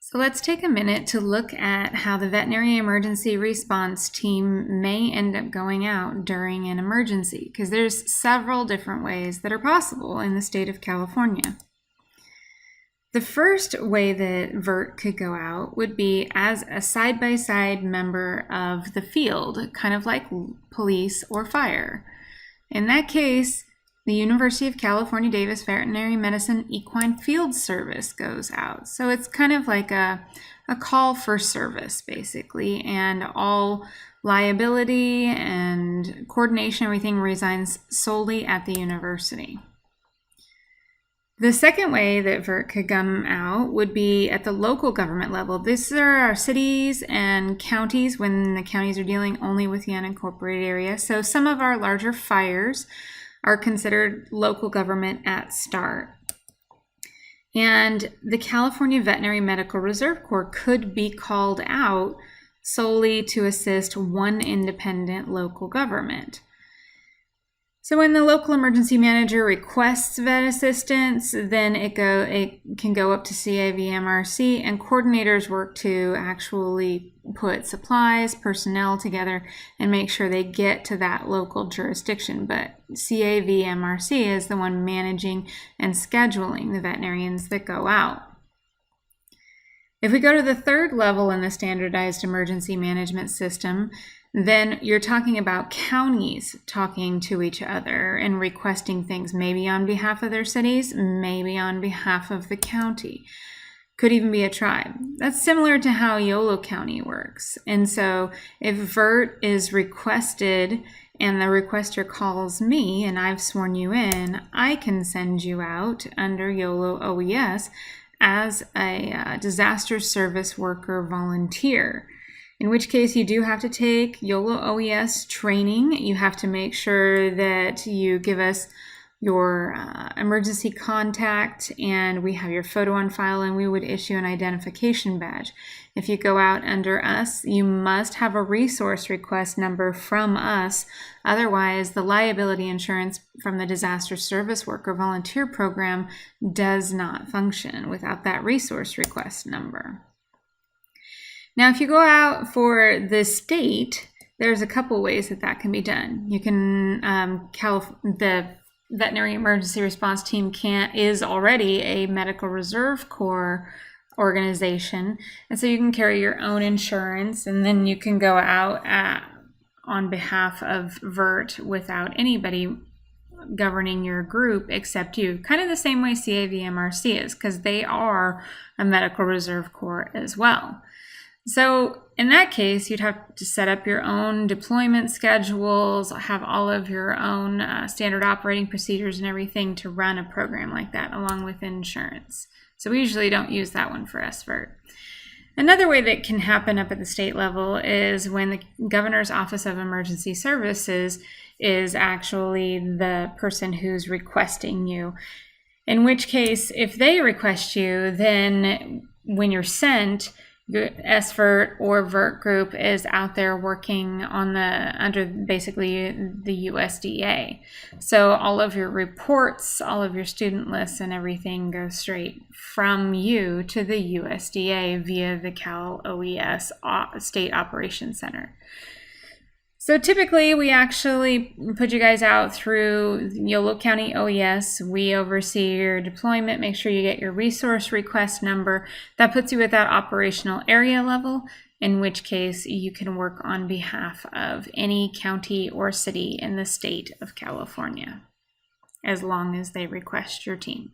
So let's take a minute to look at how the veterinary emergency response team may end up going out during an emergency, because there's several different ways that are possible in the state of California. The first way that VERT could go out would be as a side-by-side member of the field, kind of like police or fire. In that case, the University of California Davis Veterinary Medicine Equine Field Service goes out. So it's kind of like a call for service, basically, and all liability and coordination, everything resides solely at the university. The second way that VERT could come out would be at the local government level. These are our cities and counties when the counties are dealing only with the unincorporated area. So some of our larger fires are considered local government at start. And the California Veterinary Medical Reserve Corps could be called out solely to assist one independent local government. So when the local emergency manager requests vet assistance, then it can go up to CAVMRC, and coordinators work to actually put supplies, personnel together, and make sure they get to that local jurisdiction. But CAVMRC is the one managing and scheduling the veterinarians that go out. If we go to the third level in the standardized emergency management system, then you're talking about counties talking to each other and requesting things, maybe on behalf of their cities, maybe on behalf of the county. Could even be a tribe. That's similar to how Yolo County works. And so if VERT is requested and the requester calls me and I've sworn you in, I can send you out under Yolo OES as a disaster service worker volunteer. In which case you do have to take YOLO OES training. You have to make sure that you give us your emergency contact, and we have your photo on file, and we would issue an identification badge. If you go out under us, you must have a resource request number from us. Otherwise, the liability insurance from the Disaster Service Worker Volunteer Program does not function without that resource request number. Now, if you go out for the state, there's a couple ways that can be done. You can, the Veterinary Emergency Response Team is already a Medical Reserve Corps organization, and so you can carry your own insurance, and then you can go out on behalf of VERT without anybody governing your group except you. Kind of the same way CAVMRC is, because they are a Medical Reserve Corps as well. So in that case, you'd have to set up your own deployment schedules, have all of your own standard operating procedures and everything to run a program like that, along with insurance. So we usually don't use that one for SVERT. Another way that can happen up at the state level is when the Governor's Office of Emergency Services is actually the person who's requesting you. In which case, if they request you, then when you're sent, SVERT or VERT group is out there working on under basically the USDA. So all of your reports, all of your student lists and everything goes straight from you to the USDA via the Cal OES State Operations Center. So typically we actually put you guys out through Yolo County OES. We oversee your deployment, make sure you get your resource request number. That puts you at that operational area level, in which case you can work on behalf of any county or city in the state of California, as long as they request your team.